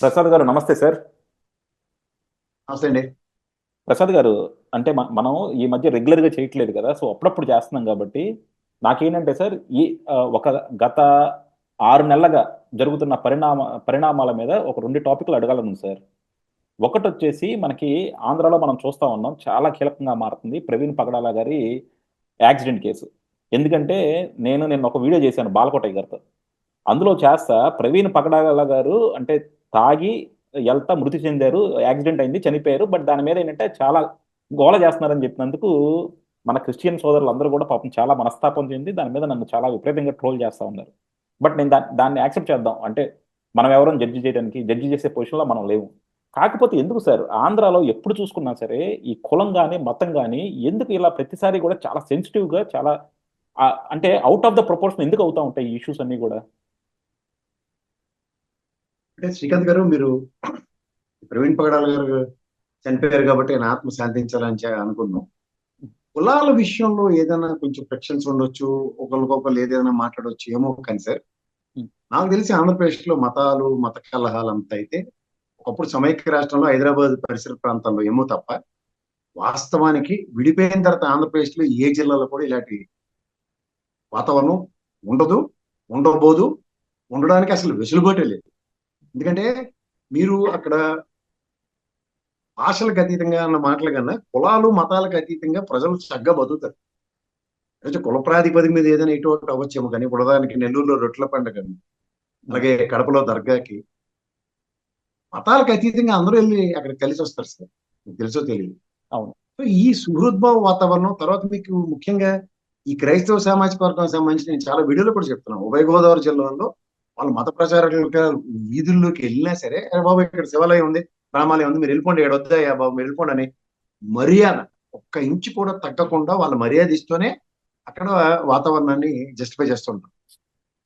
ప్రసాద్ గారు నమస్తే సార్. నమస్తే అండి. ప్రసాద్ గారు, అంటే మనం ఈ మధ్య రెగ్యులర్గా చేయట్లేదు కదా, సో అప్పుడప్పుడు చేస్తున్నాం కాబట్టి నాకేంటంటే సార్, ఒక గత 6 నెలలుగా జరుగుతున్న పరిణామాల మీద ఒక 2 టాపిక్లు అడగాలను సార్. ఒకటి వచ్చేసి మనకి ఆంధ్రాలో మనం చూస్తా ఉన్నాం, చాలా కీలకంగా మారుతుంది ప్రవీణ్ పగడాల గారి యాక్సిడెంట్ కేసు. ఎందుకంటే నేను ఒక వీడియో చేశాను బాలకోటయ్య గారితో. అందులో చేస్తా ప్రవీణ్ పగడాల గారు అంటే తాగి వెళ్తా మృతి చెందారు, యాక్సిడెంట్ అయింది, చనిపోయారు. బట్ దాని మీద ఏంటంటే చాలా గోల చేస్తున్నారని చెప్పినందుకు మన క్రిస్టియన్ సోదరులు అందరూ కూడా పాపం చాలా మనస్తాపం చెంది దాని మీద నన్ను చాలా విపరీతంగా ట్రోల్ చేస్తా ఉన్నారు. బట్ నేను దాన్ని యాక్సెప్ట్ చేద్దాం అంటే మనం ఎవరైనా జడ్జి చేసే పొజిషన్లో మనం లేవు. కాకపోతే ఎందుకు సార్ ఆంధ్రాలో ఎప్పుడు చూసుకున్నా సరే ఈ కులం కానీ మతం కానీ ఎందుకు ఇలా ప్రతిసారి కూడా చాలా సెన్సిటివ్గా చాలా అంటే అవుట్ ఆఫ్ ద ప్రపోర్షన్ ఎందుకు అవుతా ఉంటాయి ఈ ఇష్యూస్ అన్ని కూడా? అంటే శ్రీకాంత్ గారు, మీరు ప్రవీణ్ పగడాల గారు చనిపోయారు కాబట్టి ఆయన ఆత్మ శాంతించాలని అనుకున్నాం. కులాల విషయంలో ఏదైనా కొంచెం ఫ్రిక్షన్స్ ఉండొచ్చు, ఒకరికొకరు ఏదైనా మాట్లాడవచ్చు ఏమో. కానీ సార్, నాకు తెలిసి ఆంధ్రప్రదేశ్ లో మత కలహాలు అంతా అయితే ఒకప్పుడు సమైక్య రాష్ట్రంలో హైదరాబాద్ పరిసర ప్రాంతాల్లో ఏమో తప్ప, వాస్తవానికి విడిపోయిన తర్వాత ఆంధ్రప్రదేశ్ లో ఏ జిల్లాలో కూడా ఇలాంటి వాతావరణం ఉండదు, ఉండబోదు, ఉండడానికి అసలు వెసులుబాటే లేదు. ఎందుకంటే మీరు అక్కడ భాషలకు అతీతంగా అన్న మాటల కన్నా కులాలు మతాలకు అతీతంగా ప్రజలు చక్కగా బతుకుతారు. అయితే కుల ప్రాతిపదిక మీద ఏదైనా ఇటు ఒకటి అవ్వచ్చేమో, కానీ ఇప్పుడు ఉదాహరణకి నెల్లూరులో రొట్టెల పండుగ, ఉమ్, అలాగే కడపలో దర్గాకి మతాలకు అతీతంగా అందరూ వెళ్ళి అక్కడ కలిసి వస్తారు సార్. మీకు తెలుసో తెలియదు. అవును. సో ఈ సుహృద్భావ వాతావరణం తర్వాత మీకు ముఖ్యంగా ఈ క్రైస్తవ సామాజిక వర్గానికి సంబంధించి నేను చాలా వీడియోలు కూడా చెప్తున్నాను. ఉభయ గోదావరి జిల్లాలో వాళ్ళు మత ప్రచారకులుగా వీధుల్లోకి వెళ్ళినా సరే, అరే బాబు ఇక్కడ శివాలయం ఉంది, రామాలయం ఉంది, మీరు వెళ్ళిపోండి, ఇక్కడ వద్దాయా బాబు మీరు వెళ్ళిపోండి అని మర్యాద ఒక్క ఇంచు కూడా తగ్గకుండా వాళ్ళ మర్యాద ఇస్తూనే అక్కడ వాతావరణాన్ని జస్టిఫై చేస్తుంటారు.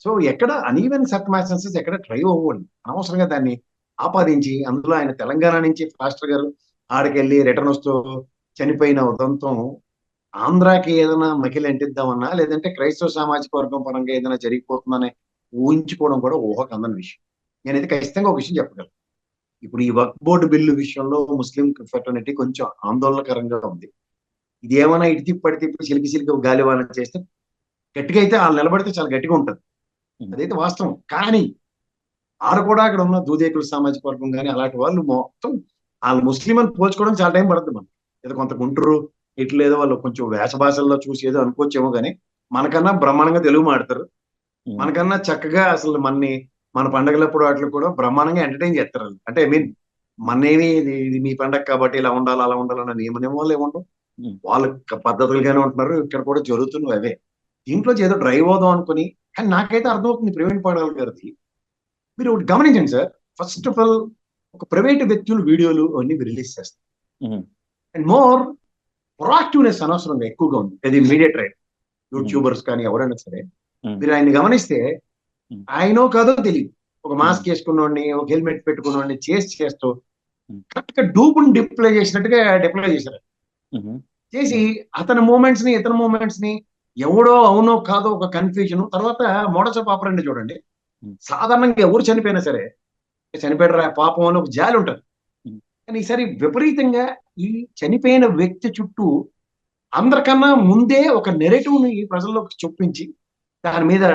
సో ఎక్కడ అనీవెన్ సర్కమ్స్టాన్సెస్ ఎక్కడ ట్రై అవ్వండి, అనవసరంగా దాన్ని ఆపాదించి అందులో ఆయన తెలంగాణ నుంచి పాస్టర్ గారు ఆడికెళ్ళి రిటర్న్ వస్తూ చనిపోయిన ఉదంతం ఆంధ్రాకి ఏదైనా మకిలి అంటిద్దామన్నా, లేదంటే క్రైస్తవ సామాజిక వర్గం పరంగా ఏదైనా జరిగిపోతుందని ఊహించుకోవడం కూడా ఊహకు అందని విషయం. నేనైతే ఖచ్చితంగా ఒక విషయం చెప్పగలను. ఇప్పుడు ఈ వక్ఫ్ బోర్డు బిల్లు విషయంలో ముస్లిం ఫెటర్నిటీ కొంచెం ఆందోళనకరంగా ఉంది. ఇది ఏమైనా ఇటు తిప్పి పడి తిప్పి చిలికి గాలివాన చేస్తే గట్టిగా అయితే వాళ్ళు నిలబడితే చాలా గట్టిగా ఉంటుంది, ఉమ్, అదైతే వాస్తవం. కానీ ఆడ కూడా అక్కడ ఉన్న దూదేకుల సామాజిక వర్గం కానీ అలాంటి వాళ్ళు మొత్తం వాళ్ళు ముస్లిం అని పోల్చుకోవడం చాలా టైం పడుతుంది మనకి. ఏదో కొంత గుంటూరు ఇట్లా ఏదో వాళ్ళు కొంచెం వేష భాషల్లో చూసి ఏదో అనుకోవచ్చేమో, కానీ మనకన్నా బ్రహ్మాండంగా తెలుగు మాడతారు. ఉమ్, మనకన్నా చక్కగా అసలు మన పండగలప్పుడు వాటిలో కూడా బ్రహ్మాండంగా ఎంటర్టైన్ చేస్తారు వాళ్ళు. అంటే ఐ మీన్ మనేమి ఇది మీ పండగ కాబట్టి ఇలా ఉండాలి అలా ఉండాలన్న నియమం వాళ్ళు ఏముండవు. ఉమ్, వాళ్ళు పద్ధతులుగానే ఉంటున్నారు. ఇక్కడ కూడా జరుగుతున్నవి అవే. దీంట్లో ఏదో డ్రైవ్ అవుదాం అనుకుని, కానీ నాకైతే అర్థమవుతుంది ప్రవీణ్ పగడాల గారిది. మీరు ఒకటి గమనించండి సార్. ఫస్ట్ ఆఫ్ ఆల్, ఒక ప్రైవేట్ వ్యక్తులు వీడియోలు అన్ని రిలీజ్ చేస్తారు. ఉమ్, అండ్ మోర్ ప్రొయాక్టివ్నెస్ అనవసరంగా ఎక్కువగా ఉంది. అది మీడియా ట్రైన్, ఉమ్, యూట్యూబర్స్ కానీ ఎవరైనా సరే ఉమ్, మీరు ఆయన్ని గమనిస్తే ఉమ్, ఆయనో కాదో తెలియదు, ఒక ఉమ్, మాస్క్ వేసుకున్నోడిని, ఒక హెల్మెట్ పెట్టుకున్నోడిని చేస్తూ ఉమ్, కరెక్ట్ గా డూపుని డిప్లై చేసినట్టుగా డిప్లై చేశారు. ఉమ్, చేసి అతని మూమెంట్స్ ని ఇతని మూమెంట్స్ ని ఎవడో అవునో కాదో ఒక కన్ఫ్యూజన్. తర్వాత మోడస్ ఆఫ్ ఆపరెండి చూడండి. ఉమ్, సాధారణంగా ఎవరు చనిపోయినా సరే చనిపోయారా పాపం అని ఒక జాలి ఉంటుంది. ఉమ్, కానీ ఈసారి విపరీతంగా ఈ చనిపోయిన వ్యక్తి చుట్టూ అందరికన్నా ముందే ఒక నెరేటివ్ ని ప్రజల్లోకి చొప్పించి దాని మీద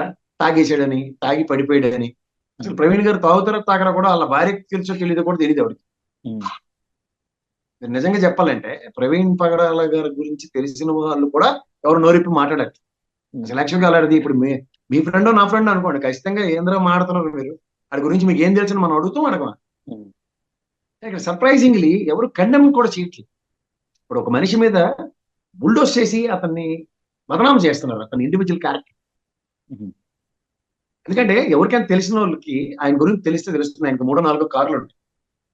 తాగేసాడని, తాగి పడిపోయాడని. అసలు ఉమ్, ప్రవీణ్ గారు తాగుతారో తాగరా కూడా వాళ్ళ భార్యకి తెలుసో తెలియదు కూడా తెలియదు ఎవరికి. ఉమ్, మీరు నిజంగా చెప్పాలంటే ప్రవీణ్ పగడాల గారి గురించి తెలిసిన వాళ్ళు కూడా ఎవరు నోరిప్పి మాట్లాడారు. ఉమ్, అసలు యాక్చువల్గా అలాంటిది ఇప్పుడు మీ ఫ్రెండ్ నా ఫ్రెండ్ అనుకోండి, ఖచ్చితంగా ఏంద్రా మాడుతున్నారు మీరు, వాడి గురించి మీకు ఏం తెలుసు మనం అడుగుతాం అడగమా. ఉమ్, ఇక్కడ సర్ప్రైజింగ్లీ ఎవరు కండెమ్ కూడా చేయట్లేదు. ఇప్పుడు ఒక మనిషి మీద బుల్డోస్ చేసి అతన్ని బదనాం చేస్తున్నారు, అతని ఇండివిజువల్ క్యారెక్టర్. ఉమ్, ఎందుకంటే ఎవరికైనా తెలిసిన వాళ్ళకి ఆయన గురించి తెలిస్తే తెలుస్తుంది. ఆయనకు మూడో నాలుగో కార్లు ఉంటాయి,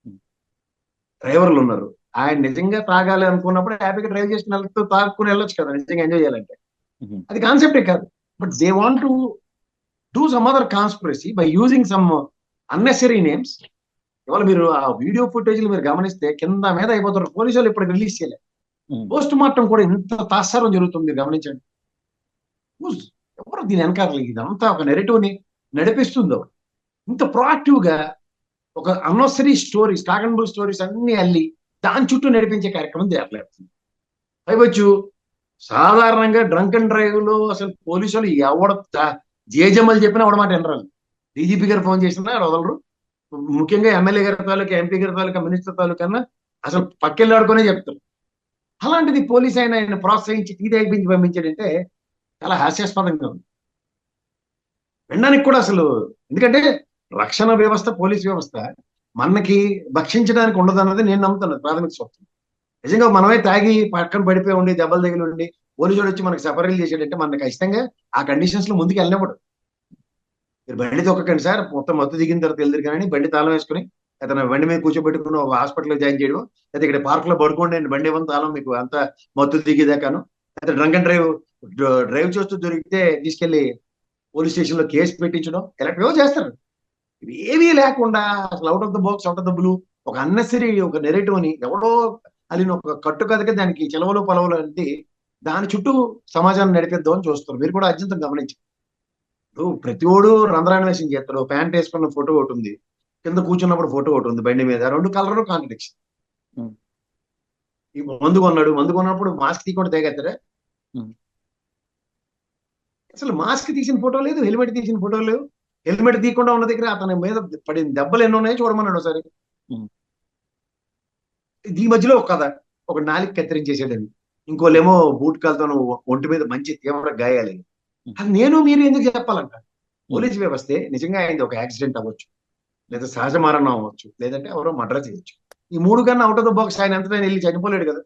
ఉమ్, డ్రైవర్లు ఉన్నారు. ఆయన నిజంగా తాగాలి అనుకున్నప్పుడు హ్యాపీగా డ్రైవ్ చేసుకుని వెళ్తూ తాగుకుని వెళ్ళొచ్చు కదా నిజంగా ఎంజాయ్ చేయాలంటే. ఉమ్, అది కాన్సెప్టే కాదు. But they want to do some other conspiracy by using some unnecessary names. ఇవాళ మీరు ఆ వీడియో ఫుటేజ్లు మీరు గమనిస్తే కింద మీద అయిపోతారు. పోలీసు వాళ్ళు ఇప్పటికి రిలీజ్ చేయలేదు. ఉమ్, పోస్ట్ మార్టం కూడా ఇంత తాత్సారం జరుగుతుంది మీరు గమనించండి. ఎవరు దీని వెనకాల ఇదంతా ఒక నెరేటివ్ ని నడిపిస్తుందో ఇంత ప్రొయాక్టివ్ గా ఒక అన్నోసరీ స్టోరీస్, కాకన్బుల్ స్టోరీస్ అన్ని అల్లి దాని చుట్టూ నడిపించే కార్యక్రమం చేరలేదు. పైవచ్చు సాధారణంగా డ్రంక్ అండ్ డ్రైవ్ లో అసలు పోలీసులు ఎవడ జేజమ్మలు చెప్పినా ఎవడమాట వినరాలు. డీజీపీ గారు ఫోన్ చేసినా వదలరు. ముఖ్యంగా ఎమ్మెల్యే గారి తాలూకా, ఎంపీ గారి తాలూకా, మినిస్టర్ తాలూకా అసలు పక్కెళ్ళాడుకునే చెప్తారు. అలాంటిది పోలీస్ ఆయన ప్రోత్సహించి టీ తెప్పించి పంపించాడంటే చాలా హాస్యాస్పదంగా ఉంది వినడానికి కూడా అసలు. ఎందుకంటే రక్షణ వ్యవస్థ, పోలీస్ వ్యవస్థ మనకి భక్షించడానికి ఉండదు అన్నది నేను నమ్ముతున్నాను ప్రాథమిక స్వప్నం. నిజంగా మనమే తాగి పక్కన పడిపోయి ఉండి దెబ్బలు తగిలి ఉండి పోలీసుడు వచ్చి మనకి సఫరీలు చేసాడంటే మనకి ఖచ్చితంగా ఆ కండిషన్స్ లో ముందుకు వెళ్ళినప్పుడు మీరు బండి తొక్కకండి సార్, మొత్తం మత్తు దిగిన తర్వాత వెళ్తారు కానీ బండి తాళం వేసుకుని అతను బండి మీద కూర్చోబెట్టుకుని ఒక హాస్పిటల్లో జాయిన్ చేయడం, లేదా ఇక్కడ పార్క్ లో పడుకోండి బండి ఇవ్వని తాళం మీకు అంత మత్తు దిగేదాకాను, లేదా డ్రంక్ అండ్ డ్రైవ్ చేస్తూ దొరికితే తీసుకెళ్లి పోలీస్ స్టేషన్ లో కేసు పెట్టించడం, ఇలాంటివో చేస్తారు. ఏమీ లేకుండా అసలు out of the box, out of the blue ఒక అన్నెసరీ ఒక నెరేటివ్ అని ఎవడో అది ఒక కట్టు కథగా దానికి చెలవలు పొలవలు అంటే దాని చుట్టూ సమాజాన్ని నడిపిద్దామని చూస్తారు. మీరు కూడా అత్యంతం గమనించారు. ప్రతి ఓడు రంధ్రాన్వేషణ చేస్తాడు. ప్యాంట్ వేసుకున్న ఫోటో ఒకటి ఉంది, కింద కూర్చున్నప్పుడు ఫోటో ఒకటి ఉంది బండి మీద, రెండు కలర్ కాంట్రడిక్షన్. మందు కొన్నాడు, మందు కొన్నప్పుడు మాస్క్ తీయకుండా తెగేస్తారా? అసలు మాస్క్ తీసిన ఫోటో లేదు, హెల్మెట్ తీసిన ఫోటో లేవు. హెల్మెట్ తీయకుండా ఉన్న దగ్గర అతని మీద పడిన దెబ్బలు ఎన్ని ఉన్నాయో చూడమన్నాడు ఒకసారి. ఈ మధ్యలో ఒక కథ, ఒక నాలిక కత్తిరించేసాడని, ఇంకోళ్ళేమో బూట్ కాలుతో ఒంటి మీద మంచి తీవ్ర గాయాలి. అది నేను మీరు ఎందుకు చెప్పాలంట? పోలీస్ వ్యవస్థే నిజంగా అయింది ఒక యాక్సిడెంట్ అవ్వచ్చు, లేదా సహజ మరణం అవ్వచ్చు, లేదంటే ఎవరో మర్డర్ చేయొచ్చు. ఈ మూడు కన్నా అవుట్ ఆఫ్ ద బాక్స్ ఆయన ఎంత వెళ్ళి చనిపోలేడు కదా.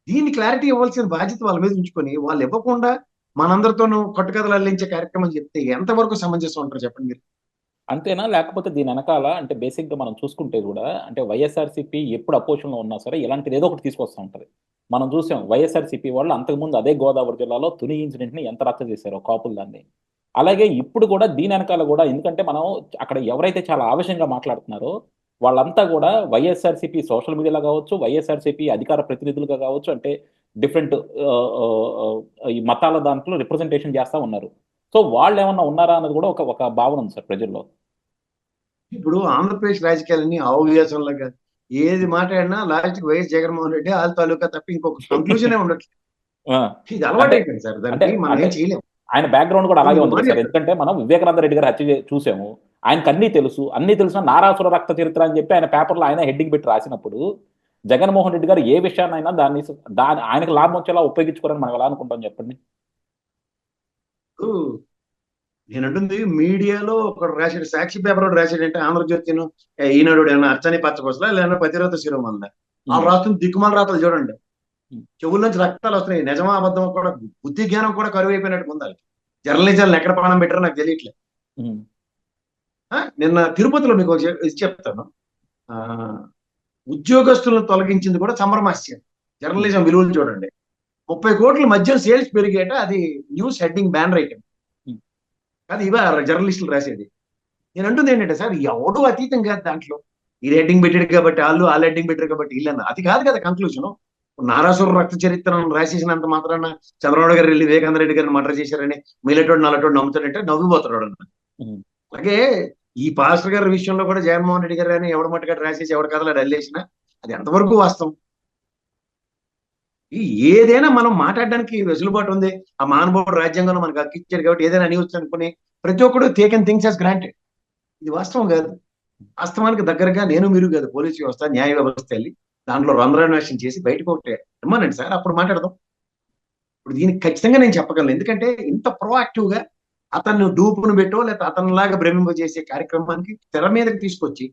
దీన్ని క్లారిటీ ఇవ్వాల్సిన బాధ్యత వాళ్ళ మీద ఉంచుకొని వాళ్ళు ఇవ్వకుండా మనందరితోనూ కట్టుకథలు అల్లించే కార్యక్రమం చెప్తే ఎంతవరకు సమంజసం ఉంటారు చెప్పండి మీరు? అంతేనా? లేకపోతే దీని వెనకాల అంటే బేసిక్ గా మనం చూసుకుంటే కూడా అంటే వైఎస్ఆర్సీపీ ఎప్పుడు అపోజిషన్ లో ఉన్నా సరే ఇలాంటిది ఏదో ఒకటి తీసుకొస్తూ ఉంటది. మనం చూసాం వైఎస్ఆర్సీపీ వాళ్ళు అంతకుముందు అదే గోదావరి జిల్లాలో తుని ఇన్సిడెంట్ ని ఎంత రచ్చ చేశారో కాపులు దాన్ని. అలాగే ఇప్పుడు కూడా దీని వెనకాల కూడా ఎందుకంటే మనం అక్కడ ఎవరైతే చాలా ఆవేశంగా మాట్లాడుతున్నారో వాళ్ళంతా కూడా వైఎస్ఆర్సీపీ సోషల్ మీడియాలో కావచ్చు, వైఎస్ఆర్సీపీ అధికార ప్రతినిధులుగా కావచ్చు, అంటే డిఫరెంట్ ఈ మతాల దాంట్లో రిప్రజెంటేషన్ చేస్తా ఉన్నారు. సో వాళ్ళు ఏమన్నా ఉన్నారా అన్నది కూడా ఒక ఒక భావన ఉంది సార్ ప్రజల్లో. ఇప్పుడు ఆంధ్రప్రదేశ్ రాజకీయాలన్నీ ఆవేశంలాగా ఏది మాట్లాడినా లాస్ట్కి వైఎస్ జగన్మోహన్ రెడ్డి వాళ్ళ తాలూకా తప్ప ఇంకొక కంక్లూజనే ఉండట్లేదు. ఇది అలవాటు అయిపోయింది సార్, దానికి మనం ఏం చేయలేము. ఆయన బ్యాక్గ్రౌండ్ కూడా అలాగే ఉంది సార్. ఎందుకంటే మనం వివేకానంద రెడ్డి గారు హత్య చూసాము, ఆయనకు అన్నీ తెలుసు, అన్నీ తెలిసిన నారాసుర రక్త చరిత్ర అని చెప్పి ఆయన పేపర్లో ఆయన హెడ్డింగ్ పెట్టి రాసినప్పుడు జగన్మోహన్ రెడ్డి గారు ఏ విషయాన్నైనా దాన్ని ఆయనకు లాభం వచ్చేలా ఉపయోగించుకోరని మనం ఎలా అనుకుంటాం చెప్పండి? నేనంటుంది మీడియాలో ఒకడు రాశాడు, సాక్షి పేపర్ ఒకటి రాశాడు అంటే ఆంధ్రజ్యోతిను ఈనాడు ఏమన్నా అర్చని పచ్చకొసలా లేదా ప్రతిరోధ శిరోమల్ల వాళ్ళు రాస్తుంది దిక్కుమాల రాతలు చూడండి. చెవుల నుంచి రక్తాలు వస్తున్నాయి. నిజమా అబద్ధం కూడా బుద్ధి జ్ఞానం కూడా కరువు అయిపోయినట్టు ముందు జర్నలిజాలను ఎక్కడ ప్రాణం పెట్టారో నాకు తెలియట్లేదు. నిన్న తిరుపతిలో మీకు ఇది చెప్తాను, ఉద్యోగస్తులను తొలగించింది కూడా సంభ్రమాస్యం. జర్నలిజం విలువలు చూడండి. 30 కోట్ల మధ్య సేల్స్ పెరిగేట, అది న్యూస్ హెడ్డింగ్ బ్యానర్ ఐటమ్. అది ఇవా జర్నలిస్టులు రాసేది. నేను అంటుంది ఏంటంటే సార్ ఎవడో అతీతం కాదు దాంట్లో. ఈ హెడ్డింగ్ పెట్టాడు కాబట్టి వాళ్ళు హెడ్డింగ్ పెట్టారు కాబట్టి వీళ్ళన్న అది కాదు కదా కంక్లూజన్. నారాసుర రక్త చరిత్రను రాసేసినంత మాత్రాన చంద్రబాబు గారు వెళ్ళి వివేకానంద రెడ్డి గారిని మర్డర్ చేశారని మీలటోడు నల్లటోడు నమ్ముతాడంటే నవ్వుపోతాడు అన్న. అలాగే ఈ పాస్టర్ గారి విషయంలో కూడా జగన్మోహన్ రెడ్డి గారు అని ఎవడ మట్టుగా రాసేసి ఎవరి కథలు అల్లేసినా అది ఎంతవరకు వాస్తవం? ఏదైనా మనం మాట్లాడడానికి వెసులుబాటు ఉంది. ఆ మానవుడు రాజ్యాంగంలో మనకు హక్కిచ్చాడు కాబట్టి ఏదైనా అనివచ్చు అనుకుని ప్రతి ఒక్కడు టేకెన్ థింగ్స్ యాజ్ గ్రాంటెడ్. ఇది వాస్తవం కాదు. వాస్తవానికి దగ్గరగా నేను మీరు కాదు, పోలీసు వ్యవస్థ, న్యాయ వ్యవస్థ వెళ్ళి దాంట్లో రంధ్రాన్వేషణ చేసి బయటకు ఒకటే ఇమ్మనండి సార్, అప్పుడు మాట్లాడదాం. ఇప్పుడు దీనికి ఖచ్చితంగా నేను చెప్పగలను. ఎందుకంటే ఇంత ప్రొయాక్టివ్ గా అతన్ని డూపును పెట్టో లేకపోతే అతనిలాగా భ్రమింపజేసే కార్యక్రమానికి తెర మీదకి తీసుకొచ్చి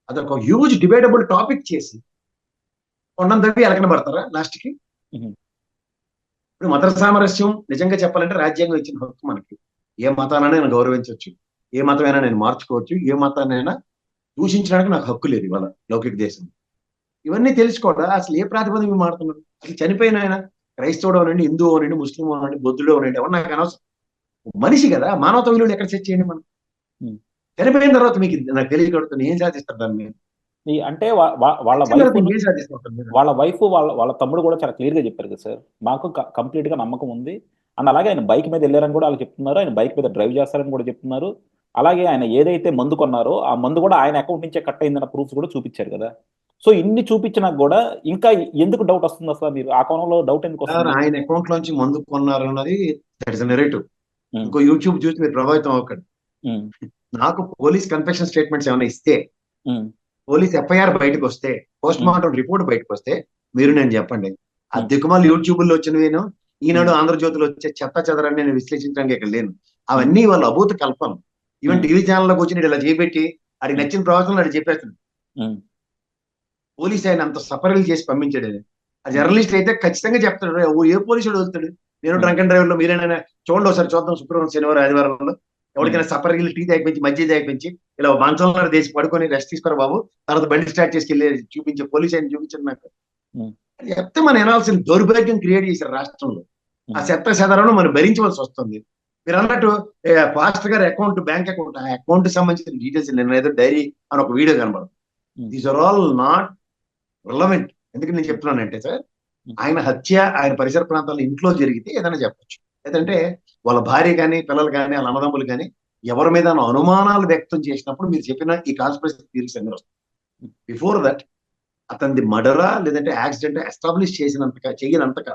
అదొక హ్యూజ్ డిబేటబుల్ టాపిక్ చేసి కొండం తవ్వి ఎలకన పడతారా లాస్ట్ కి? ఇప్పుడు మత సామరస్యం నిజంగా చెప్పాలంటే రాజ్యాంగం ఇచ్చిన హక్కు మనకి. ఏ మతానైనా నేను గౌరవించవచ్చు, ఏ మతమైనా నేను మార్చుకోవచ్చు, ఏ మతాన్నైనా దూషించడానికి నాకు హక్కు లేదు ఇవాళ లౌకిక దేశం. ఇవన్నీ తెలుసుకోవడం అసలు ఏ ప్రాతిపదిక మాడుతున్నారు? అసలు చనిపోయిన ఆయన క్రైస్తవుడు అనండి, హిందూ అనండి, ముస్లిం అనండి, బొద్ధుడు అనండి, ఎవరు నాకు అనవసరం. మనిషి కదా, మానవత విలువలు ఎక్కడ సెట్ చేయండి మనం? చనిపోయిన తర్వాత మీకు నాకు తెలియకడుతుంది ఏం సాధిస్తారు దాని మీద? అంటే వాళ్ళ వైఫ్ వాళ్ళ తమ్ముడు కూడా చాలా క్లియర్ గా చెప్పారు కదా సార్, మాకు కంప్లీట్ గా నమ్మకం ఉంది. అండ్ అలాగే ఆయన బైక్ మీద వెళ్ళారని కూడా వాళ్ళు చెప్తున్నారు, ఆయన బైక్ మీద డ్రైవ్ చేస్తారని కూడా చెప్తున్నారు. అలాగే ఆయన ఏదైతే మందు కొన్నారో ఆ మందు కూడా ఆయన అకౌంట్ నుంచే కట్ అయిందన్న ప్రూఫ్స్ కూడా చూపించారు కదా. సో ఇన్ని చూపించినా కూడా ఇంకా ఎందుకు డౌట్ వస్తుంది అసలు? మీరు ఆ కోణంలో డౌట్ ఎందుకు సార్ వస్తుంది? ఆయన అకౌంట్ లోంచి మందు కొన్నారు అన్నది దట్ ఇస్ నెరేటివ్. ఉమ్, ఇంకో యూట్యూబ్ చూసి మీరు ప్రభావితం అవ్వకండి. ఉమ్, నాకు పోలీస్ కన్ఫెషన్ స్టేట్మెంట్స్ ఏమైనా ఇస్తే, ఉమ్, పోలీస్ ఎఫ్ఐఆర్ బయటకు వస్తే, పోస్ట్ ఉమ్, మార్టం రిపోర్ట్ బయటకు వస్తే మీరు నేను చెప్పండి. ఆ ఉమ్, దిక్కుమాల యూట్యూబ్ లో వచ్చినవేను, ఈనాడు ఉమ్, ఆంధ్రజ్యోతిలో వచ్చే చెత్త చెదరని నేను విశ్లేషించడానికి ఇక్కడ లేను. ఉమ్, అవన్నీ వాళ్ళ అభూత కల్పన. ఈవెన్ ఉమ్, టీవీ ఛానల్లోకి వచ్చి ఇలా చేపెట్టి ఆడికి ఉమ్, నచ్చిన ప్రవాసంలో అది చెప్పేస్తాడు. ఉమ్, పోలీస్ ఆయన అంత సఫరీలు చేసి పంపించాడు ఆయన. ఆ ఉమ్, జర్నలిస్ట్ అయితే ఖచ్చితంగా చెప్తాడు, "రే, ఏ పోలీసుడు వస్తాడు, నేను ఉమ్, డ్రంక్ అండ్ డ్రైవర్ లో మీరేనా చూడండి ఒకసారి చూద్దాం శుక్రవారం శనివారం ఆదివారంలో ఉమ్, ఎవరికైనా సఫరీలు టీ తాగిపించి మధ్య తాగిపించి ఇలా మంచంలో దేశి పడుకొని రెస్ట్ తీసుకోరా బాబు, తర్వాత బండి స్టార్ట్ చేసుకెళ్ళి చూపించే పోలీస్ ఆయన చూపించండి నాకు." ఉమ్, చెప్తే మనం వినాల్సిన దౌర్భాగ్యం క్రియేట్ చేశారు రాష్ట్రంలో. ఆ ఉమ్, చెత్త చెదరను మనం భరించవలసి వస్తుంది. మీరు అన్నట్టు పాస్టర్ గారి అకౌంట్, బ్యాంక్ అకౌంట్, ఆ అకౌంట్ సంబంధించిన డీటెయిల్స్ నేను ఏదో డైరీ అని ఒక వీడియో కనబడదు. Um, these are all not relevant. ఎందుకు నేను చెప్తున్నానంటే సార్, ఉమ్, ఆయన హత్య ఆయన పరిసర ప్రాంతాల్లో ఇంట్లో జరిగితే ఏదైనా చెప్పొచ్చు. లేదంటే వాళ్ళ భార్య కానీ పిల్లలు కానీ వాళ్ళ అన్నదమ్ములు కానీ ఎవరి మీద అనుమానాలు వ్యక్తం చేసినప్పుడు మీరు చెప్పిన ఈ కాన్స్పిరసీ థియరీస్ అన్ని వస్తాయి. బిఫోర్ దట్ అతనిది మర్డరా లేదంటే యాక్సిడెంట్ ఎస్టాబ్లిష్ చేసినంతగా చెయ్యనంతగా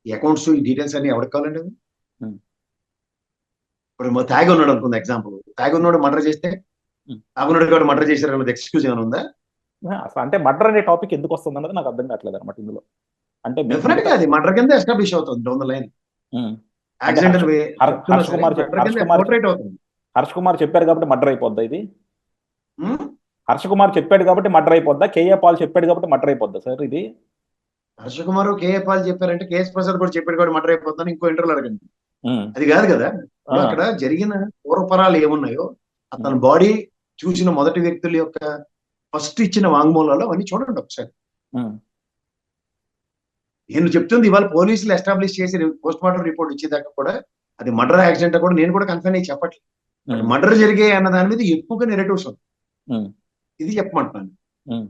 ఈ అకౌంట్స్ ఈ డీటెయిల్స్ అన్ని ఎవరికి కావాలండి అది? ఉమ్, ఇప్పుడు తాగి ఉన్నాడు అనుకుంది ఎగ్జాంపుల్, తాగి ఉన్నాడు మర్డర్ చేస్తే ఉమ్. తాగున్నాడు కాబట్టి మర్డర్ చేశారన్నది ఎక్స్క్యూజ్ ఏమైనా ఉందా? అసలు అంటే మర్డర్ అనే టాపిక్ ఎందుకు వస్తుంది అన్నది నాకు అర్థం కావట్లేదు అనమాట ఇందులో. అంటే డెఫినెట్ గా మిగతా అది మర్డర్ కింద ఎస్టాబ్లిష్ అవుతుంది డౌన్ ద లైన్. ఉమ్, అంటే యాక్సిడెంటల్ వే చెప్తున్నా హర్ష్ సరే కుమార్ మర్డర్ హర్ష్ కింద కుమార్ పోర్ట్రేట్ అవుతుంది. హర్ష్ కుమార్ చెప్పారు కాబట్టి మర్డర్ అయిపోద్దా ఇది? ఉమ్? హర్ష కుమార్ చెప్పాడు కాబట్టి మర్డర్ అయిపోద్దా? కేఏ పాల్ చెప్పాడు కాబట్టి మర్డర్ అయిపోద్దా సార్ ఇది? హర్ష కుమార్ కేఏ పాల్ చెప్పారంటే కేఎస్ ప్రసాద్ కూడా చెప్పాడు కూడా మర్డర్ అయిపోతాను ఇంకో ఇంటర్వ్యూలో అడగండి. ఉమ్, అది కాదు కదా. ఆ, ఇప్పుడు అక్కడ జరిగిన పూర్వపరాలు ఏమున్నాయో, ఉమ్, అతని బాడీ చూసిన మొదటి వ్యక్తుల యొక్క ఫస్ట్ ఇచ్చిన వాంగ్మూలాలు అవన్నీ చూడండి ఒకసారి. ఉమ్, నేను చెప్తుంది ఇవాళ పోలీసులు ఎస్టాబ్లిష్ చేసి పోస్ట్ మార్టం రిపోర్ట్ ఇచ్చేదాకా కూడా అది మర్డర్ యాక్సిడెంట్ కూడా నేను కూడా కన్ఫర్మ్ అయ్యి చెప్పట్లేదు. బట్ ఉమ్, మర్డర్ జరిగే అన్న దాని మీద ఎక్కువగా నెరేటివ్స్ ఉంది. ఉమ్, ఇది చెప్పమంటున్నాను. ఉమ్.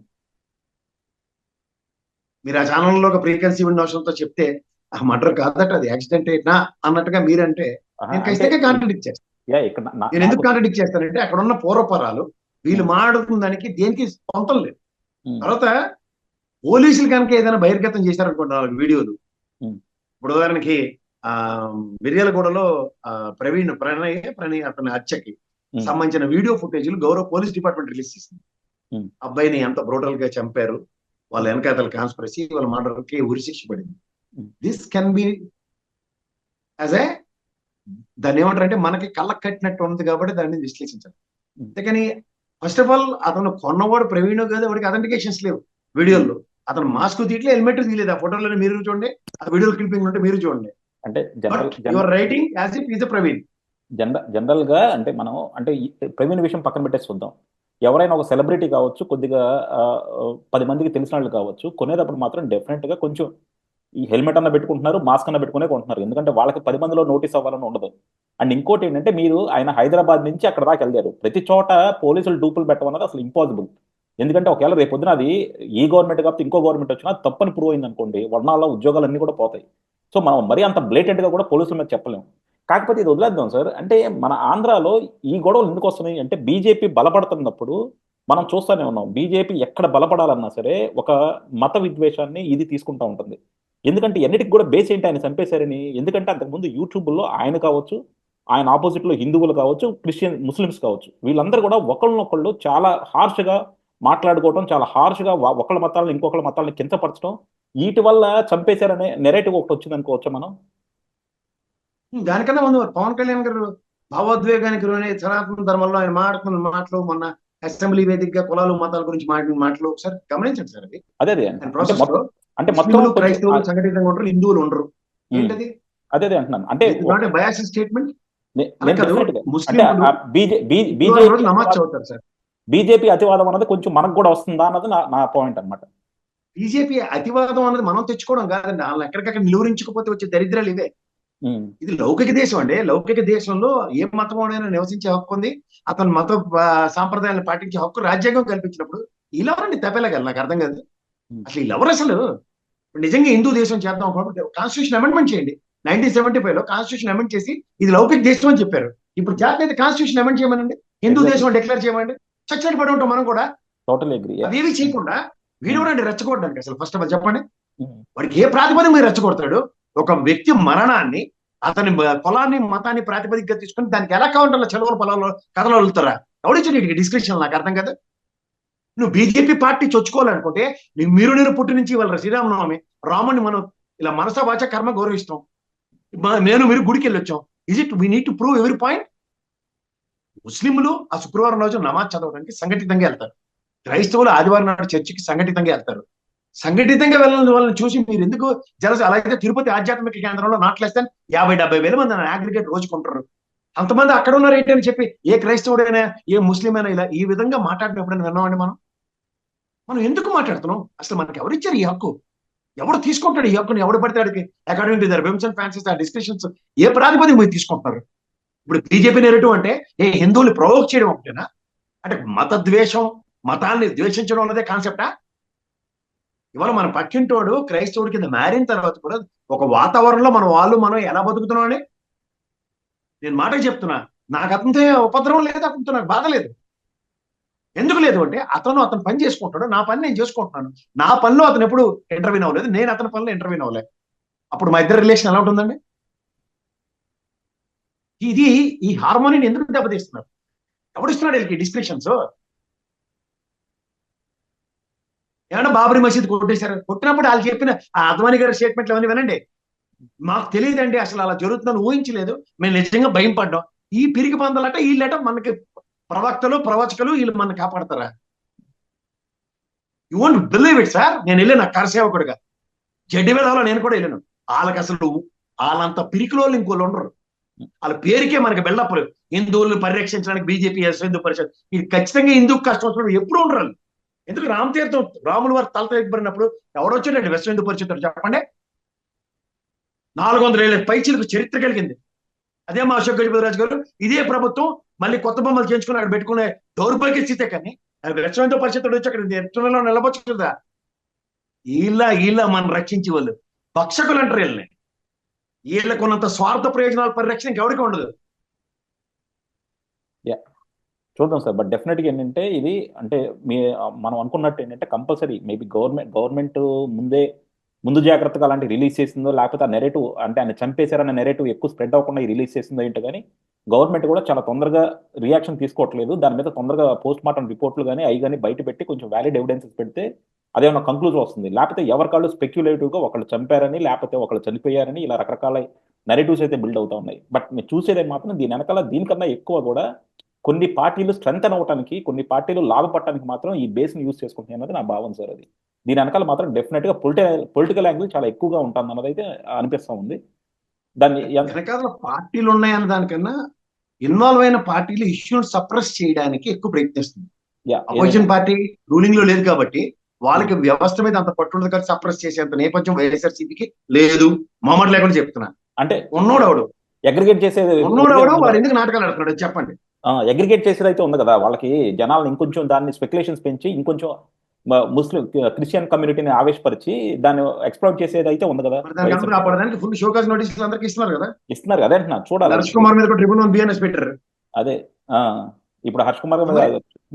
మీరు ఆ ఛానల్లో ఒక ప్రీకన్సీవ్ నోషన్తో చెప్తే ఆ మర్డర్ కాదట అది యాక్సిడెంట్ నా అన్నట్టుగా మీరంటే ఆహా, నేను అంటే ఖచ్చితంగా కాంట్రడిక్ట్ చేస్తాను. యా ఇక్కడ నేను నాకు ఎందుకు కాంట్రడిక్ట్ చేస్తానంటే అక్కడ ఉన్న పూర్వపరాలు వీళ్ళు ఉమ్, మాట్లాడుతున్న దానికి దేనికి పొంతం లేదు. ఉమ్, తర్వాత పోలీసులు కనుక ఏదైనా బహిర్గతం చేశారనుకోండి నాలుగు వీడియోలు, ఉమ్, ఇప్పుడు ఉదాహరణకి ఆ మిర్యాలగూడలో ప్రణయ్ అతని హత్యకి ఉమ్, సంబంధించిన వీడియో ఫుటేజ్లు గౌరవ పోలీస్ డిపార్ట్మెంట్ రిలీజ్ చేసింది. ఉమ్, అబ్బాయిని ఎంత బ్రూటల్ గా చంపారు, వాళ్ళ వెనకాతల కాన్స్పిరసీ, వాళ్ళ మర్డర్కి ఉరిశిక్ష పడింది. Um, this can be as a దాన్ని ఏమంటారంటే మనకి కళ్ళకు కట్టినట్టు ఉంది కాబట్టి దాన్ని విశ్లేషించాలి. ఉమ్, అంతేకాని ఫస్ట్ ఆఫ్ ఆల్ అతను కొన్నవాడు ప్రవీణ్ కాదు, వాడికి అథెంటికేషన్స్ లేవు వీడియోలో. అతను ఉమ్. మాస్క్ తీయట్లే, హెల్మెట్ తీయలేదు. ఆ ఫోటోలో మీరు చూడండి, ఆ వీడియో క్లిప్పింగ్ ఉంటే మీరు చూడండి. అంటే but your writing as if is Praveen. General గా అంటే మనం అంటే ప్రవీణ్ విషయం పక్కన పెట్టేసి చూద్దాం. ఎవరైనా ఒక సెలబ్రిటీ కావచ్చు, కొద్దిగా ఆ, 10 మందికి తెలిసిన వాళ్ళు కావచ్చు, కొనేటప్పుడు మాత్రం డెఫినెట్ గా కొంచెం ఈ హెల్మెట్ అన్న పెట్టుకుంటున్నారు, మాస్క్ అన్న పెట్టుకునే కొంటున్నారు. ఎందుకంటే వాళ్ళకి 10 మందిలో నోటీస్ అవ్వాలని ఉండదు. అండ్ ఇంకోటి ఏంటంటే మీరు ఆయన హైదరాబాద్ నుంచి అక్కడ దాకా వెళ్ళారు. ప్రతి చోట పోలీసులు డూపులు పెట్టమన్నది అసలు ఇంపాసిబుల్. ఎందుకంటే ఒకవేళ రేపు పొద్దున అది ఈ గవర్నమెంట్ కాకపోతే ఇంకో గవర్నమెంట్ వచ్చినా తప్పని ప్రూవ్ అయింది అనుకోండి, వాళ్ళ ఉద్యోగాలన్నీ కూడా పోతాయి. సో మనం మరీ అంత బ్లేటెంట్ గా కూడా పోలీసుల మీద చెప్పలేము. కాకపోతే ఇది వదిలేద్దాం సార్. అంటే మన ఆంధ్రాలో ఈ గొడవలు ఎందుకు వస్తున్నాయి అంటే బీజేపీ బలపడుతున్నప్పుడు మనం చూస్తూనే ఉన్నాం. బీజేపీ ఎక్కడ బలపడాలన్నా సరే ఒక మత విద్వేషాన్ని ఇది తీసుకుంటా ఉంటుంది. ఎందుకంటే ఎన్నిటికి కూడా బేస్ ఏంటి, ఆయన చంపేశారని. ఎందుకంటే అంతకుముందు యూట్యూబ్లో ఆయన కావచ్చు, ఆయన ఆపోజిట్లో హిందువులు కావచ్చు, క్రిస్టియన్ ముస్లిమ్స్ కావచ్చు, వీళ్ళందరూ కూడా ఒకళ్ళనొకళ్ళు చాలా హార్ష్గా మాట్లాడుకోవడం, చాలా హార్ష్గా ఒకళ్ళ మతాలను ఇంకొకళ్ళ మతాలను కించపరచడం, వీటి వల్ల చంపేశారనే నెరేటివ్ ఒకటి వచ్చింది అనుకోవచ్చా మనం? దానికన్నా ముందు పవన్ కళ్యాణ్ గారు భావోద్వేగానికి లోనే సనాతన ధర్మంలో ఆయన మాట్లాడుతున్న మాటలు, మొన్న అసెంబ్లీ వేదికగా కులాలు మతాల గురించి మాట్లాడిన మాటలు ఒకసారి గమనించండి సార్. అది అదే అదే ఆయన అంటే ప్రాసెస్ లో మొత్తం అంటే మొత్తం ముస్లింలు కొంచెం క్రైస్తవులు సంఘటితంగా ఉండరు, హిందువులు ఉండరు. ఉమ్, ఏంటది? అదే అదే అంటున్నాను. అంటే it is not a bias statement. నేను కాదు, డెఫినెట్ గా అంటే ముస్లింలు శుక్రవారం రోజు నమాజ్ చదువుతారు సార్. బీజేపీ అతివాదం అన్నది కొంచెం మనకు కూడా వస్తుందా అన్నది నా పాయింట్ అనమాట. బీజేపీ అతివాదం అన్నది మనం తెచ్చుకోవడం కాదండి, వాళ్ళని ఎక్కడికక్కడ నిలువరించుకుపోతే వచ్చే దరిద్రాలు ఇవే. ఇది లౌకిక దేశం అండి. లౌకిక దేశంలో ఏ మతమైనా నివసించే హక్కు ఉంది, అతని మత సాంప్రదాయాలను పాటించే హక్కు రాజ్యాంగం కల్పించినప్పుడు వీళ్ళెవరండి తెప్పేలాగాలి? నాకు అర్థం కాదు అసలు వీళ్ళెవరు అసలు. నిజంగా హిందూ దేశం చేద్దాం కాబట్టి కాన్స్టిట్యూషన్ అమెండ్మెంట్ చేయండి. 1975 లో కాన్స్టిట్యూషన్ అమెండ్ చేసి ఇది లౌకిక దేశం అని చెప్పారు. ఇప్పుడు జాతీయ కాన్స్టిట్యూషన్ అమెండ్ చేయమనండి, హిందూ ఎగ్జాక్ట్లీ, దేశం డిక్లేర్ చేయమండి, చచ్చినట్టు పడి ఉంటాం మనం కూడా. Total agree. అవేవి చేయకుండా వీడు కూడా రెచ్చగొట్టడానికి అసలు ఫస్ట్ ఆఫ్ ఆల్ చెప్పండి, ఉమ్. వాడికి ఏ ప్రాతిపదిక మీరు రెచ్చగొడతాడు? ఒక వ్యక్తి మరణాన్ని అతని కులాన్ని మతాన్ని ప్రాతిపదికగా తీసుకుని దానికి ఎలా కావాలంటే చెలవల పొలాల్లో కథలు వదులుతారా? ఎవడిచ్చాడు వీటికి డిస్క్రిప్షన్? నాకు అర్థం కదా. నువ్వు బీజేపీ పార్టీ చొచ్చుకోవాలనుకుంటే నేను పుట్టి నుంచి వాళ్ళ శ్రీరామనవమి రాముడిని మనం ఇలా మనసా వాచ కర్మ గౌరవిస్తాం. నేను మీరు గుడికి వెళ్ళొచ్చాం. Is it we need to prove every point? ముస్లింలు ఆ శుక్రవారం రోజు నమాజ్ చదవడానికి సంఘటితంగా వెళ్తారు, క్రైస్తవులు ఆదివారం నాడు చర్చికి సంఘటితంగా వెళ్తారు. సంఘటితంగా వెళ్ళిన వాళ్ళని చూసి మీరు ఎందుకు జలస? అలాగే తిరుపతి ఆధ్యాత్మిక కేంద్రంలో నాట్లేస్తే 50-70 వేల మంది అగ్రిగేట్ రోజుకుంటారు. అంతమంది అక్కడ ఉన్నారు ఏంటి అని చెప్పి ఏ క్రైస్తవుడైనా ఏ ముస్లిం అయినా ఇలా ఈ విధంగా మాట్లాడినప్పుడు విన్నామండి మనం? మనం ఎందుకు మాట్లాడుతున్నాం అసలు? మనకి ఎవరిచ్చారు ఈ హక్కు? ఎవడు తీసుకుంటాడు ఈ హక్కుని? ఎవడు పడితే అడిగి according to their whims and fancies ఆ డిస్కషన్స్ ఏ ప్రాతిపదిక మీరు తీసుకుంటున్నారు? ఇప్పుడు బీజేపీ నెరేటివ్ అంటే ఏ హిందువులు ప్రొవోక్ చేయడం ఒకటేనా? అంటే మత ద్వేషం, మతాన్ని ద్వేషించడం అన్నదే కాన్సెప్టా? ఇవాళ మన పక్కింటోడు క్రైస్తవుడి కింద మారిన తర్వాత కూడా ఒక వాతావరణంలో మనం ఎలా బతుకుతున్నాం అని నేను మాటకు చెప్తున్నా. నాకు అతనితో ఉపద్రవం లేదు, అతనితో నాకు బాధ లేదు. ఎందుకు లేదు అంటే అతను పని చేసుకుంటాడు, నా పని నేను చేసుకుంటున్నాను. నా పనిలో అతను ఎప్పుడు ఇంటర్వ్యూ అవ్వలేదు, నేను అతని పనిలో ఇంటర్వ్యూ అవ్వలేదు. అప్పుడు మా ఇద్దరి రిలేషన్ ఎలా ఉంటుందండి? ఇది ఈ హార్మోనిని ఎందుకు దెబ్బతీస్తున్నారు? ఎవడిస్తున్నాడు వీళ్ళకి డిస్క్రిప్షన్స్? ఏమన్నా బాబరీ మసీద్ కొట్టేశారు, కొట్టినప్పుడు వాళ్ళు చెప్పిన ఆ అద్వానీ గారి స్టేట్మెంట్లు అవన్నీ వినండి. మాకు తెలియదండి, అసలు అలా జరుగుతుందని ఊహించలేదు, మేము నిజంగా భయం పడ్డాం. ఈ పిరికి పందలట వీళ్ళట మనకి ప్రవక్తలు ప్రవచకులు, వీళ్ళు మన కాపాడతారా? You won't believe it sir. నేను వెళ్ళాను కరసేవకుడుగా, జడ్డి వేదాలో నేను కూడా వెళ్ళాను. వాళ్ళకి అసలు వాళ్ళంత పిరికిలో ఇంకోళ్ళు ఉండరు. వాళ్ళ పేరుకే మనకి బిల్డప్. హిందువులను పరిరక్షించడానికి బీజేపీ హిందూ పరిషత్, ఇది ఖచ్చితంగా హిందూ కష్టం వచ్చినప్పుడు ఎప్పుడు ఉండరు. ఎందుకు రామతీర్థం రాముల వారి తలతో ఎక్కబడినప్పుడు ఎవడొచ్చాడండి విశ్వ హిందూ పరిషత్? చెప్పండి. 400 ఏళ్ళ పైచీలకు చరిత్ర కలిగింది. అదే మా అశోక్ గజపతిరాజు గారు ఇదే ప్రభుత్వం మళ్ళీ కొత్త బొమ్మలు చేయించుకుని అక్కడ పెట్టుకునే దౌర్భాగ్య స్థితే. కానీ విశ్వ హిందూ పరిషత్ వచ్చి అక్కడ ఎత్తులలో నిలబొచ్చు కదా. వీళ్ళ మనం రక్షించే వాళ్ళు భక్షకులు అంటారు వీళ్ళని. వీళ్ళకున్నంత స్వార్థ ప్రయోజనాల పరిరక్షణ ఎవరికి ఉండదు. చూద్దాం సార్. బట్ డెఫినెట్గా ఏంటంటే ఇది అంటే మనం అనుకున్నట్టు ఏంటంటే కంపల్సరీ మేబీ గవర్నమెంట్ ముందు జాగ్రత్తగా అలాంటి రిలీజ్ చేసిందో, లేకపోతే ఆ నెరేటివ్ అంటే ఆయన చంపేశారన్న నెరేటివ్ ఎక్కువ స్ప్రెడ్ అవ్వకుండా రిలీజ్ చేసిందో ఏంటో కానీ గవర్నమెంట్ కూడా చాలా తొందరగా రియాక్షన్ తీసుకోవట్లేదు. దాని మీద తొందరగా పోస్ట్ మార్టం రిపోర్ట్లు కానీ అవి కానీ బయట పెట్టి కొంచెం వ్యాలిడ్ ఎవిడెన్సెస్ పెడితే అదేమన్నా కంక్లూజన్ వస్తుంది. లేకపోతే ఎవరికాళ్ళు స్పెక్యులేటివ్గా ఒకళ్ళు చంపారని లేకపోతే ఒకళ్ళు చనిపోయారని ఇలా రకరకాల నెరేటివ్స్ అయితే బిల్డ్ అవుతా ఉన్నాయి. బట్ మీరు చూసేదే మాత్రం దీని వెనకాల దీనికన్నా ఎక్కువ కూడా కొన్ని పార్టీలు స్ట్రెంగ్ అవ్వడానికి, కొన్ని పార్టీలు లాభపడటానికి మాత్రం ఈ బేస్ని యూజ్ చేసుకుంటున్నాయి అన్నది నా భావన సార్. అది దీని వెనకాల మాత్రం డెఫినెట్గా పొలిటికల్ యాంగిల్ చాలా ఎక్కువగా ఉంటుంది అన్నది అయితే అనిపిస్తూ ఉంది. దాన్ని వెనకాల పార్టీలు ఉన్నాయన్న దానికన్నా ఇన్వాల్వ్ అయిన పార్టీలు ఇష్యూని సప్రెస్ చేయడానికి ఎక్కువ ప్రయత్నిస్తుంది. అపోజిషన్ పార్టీ రూలింగ్ లో లేదు కాబట్టి వాళ్ళకి వ్యవస్థ మీద అంత పట్టుండదు కదా, సప్రెస్ చేసేంత నేపథ్యం వైఎస్ఆర్సీపీకి లేదు. మొహమ్మద్ లేకుండా చెప్తున్నా. అంటే ఉన్నోడవడు అగ్రిగేట్ చేసేది, వాడు ఎందుకు నాటకాలు ఆడుతున్నాడు చెప్పండి. అగ్రిగేట్ చేసేది అయితే ఉంది కదా, వాళ్ళకి జనాలను ఇంకొంచెం దాన్ని స్పెక్యులేషన్స్ పెంచి ఇంకొంచెం ముస్లిం క్రిస్టియన్ కమ్యూనిటీని ఆవేశపరిచి దాన్ని ఎక్స్ప్లోర్ చేసేది అయితే ఉంది కదా. కాపాడడానికి ఫుల్ షోకాజ్ నోటీసులు అందరికి ఇస్తున్నారు కదా. అదే అంటున్నా, చూడాలి. హర్ష్ కుమార్ మీద ట్రిబ్యునల్ బిఎన్ఎస్ పెట్టారు. అదే ఇప్పుడు హర్ష్ కుమార్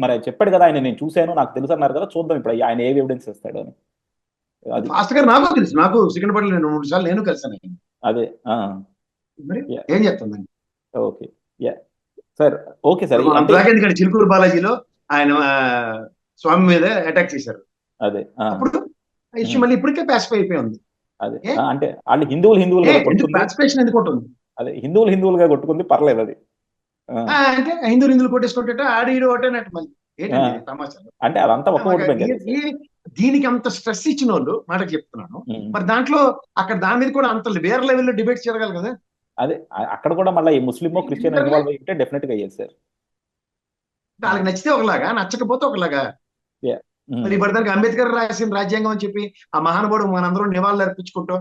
మరి చెప్పాడు కదా, ఆయన నేను చూశాను నాకు తెలుసు అన్నారు కదా. చూద్దాం ఇప్పుడు ఆయన ఏ ఎవిడెన్స్ ఇస్తాడు అని. ఫాస్ట్ గారు నాకు తెలుసు, నాకు సికింద్రాబాద్ నేను 3 సార్లు నేను కలిసాను. అదే ఏం చెప్తుందండి. Okay sir. Okay sir. ఎందుకంటే చిలుకూరు బాలాజీలో ఆయన స్వామి మీద అటాక్ చేశారు. అదే అప్పుడు ఇష్యూ మళ్ళీ ఇప్పటికే ప్యాసిఫై అయిపోయి ఉంది. అదే అంటే వాళ్ళు హిందువులుగా పాసిఫికేషన్ ఎందుకు ఉంటుంది? అదే హిందువులుగా కొట్టుకుంది పర్లేదు. అది అంటే హిందువులు కొట్టేసుకుంటే ఆడిడు ఒకటేనట్టు మళ్ళీ ఏంటంటే సమాచారం అంటే అదంతా ఒక దీనికి అంత స్ట్రెస్ ఇచ్చిన వాళ్ళు మాటకు చెప్తున్నాను. మరి దాంట్లో అక్కడ దాని మీద కూడా అంత వేరే లెవెల్లో డిబేట్ జరగాలి కదా. అదే అక్కడ కూడా మళ్ళీ ఈ ముస్లిమో క్రిస్టియన్ ఇన్వాల్వ్ అయితే డెఫినెట్ గా అయ్యేది సార్. వాళ్ళకి నచ్చితే ఒకలాగా, నచ్చకపోతే ఒకలాగా. మరి ఇప్పటిదానికి అంబేద్కర్ రాసిన రాజ్యాంగం అని చెప్పి ఆ మహానుభావుడు మనందరూ నివాళులు అర్పించుకుంటూ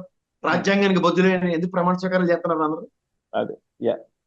రాజ్యాంగానికి బొద్దులే ఎందుకు ప్రమాణ స్వీకారాలు చేస్తున్నారు అందరూ? అదే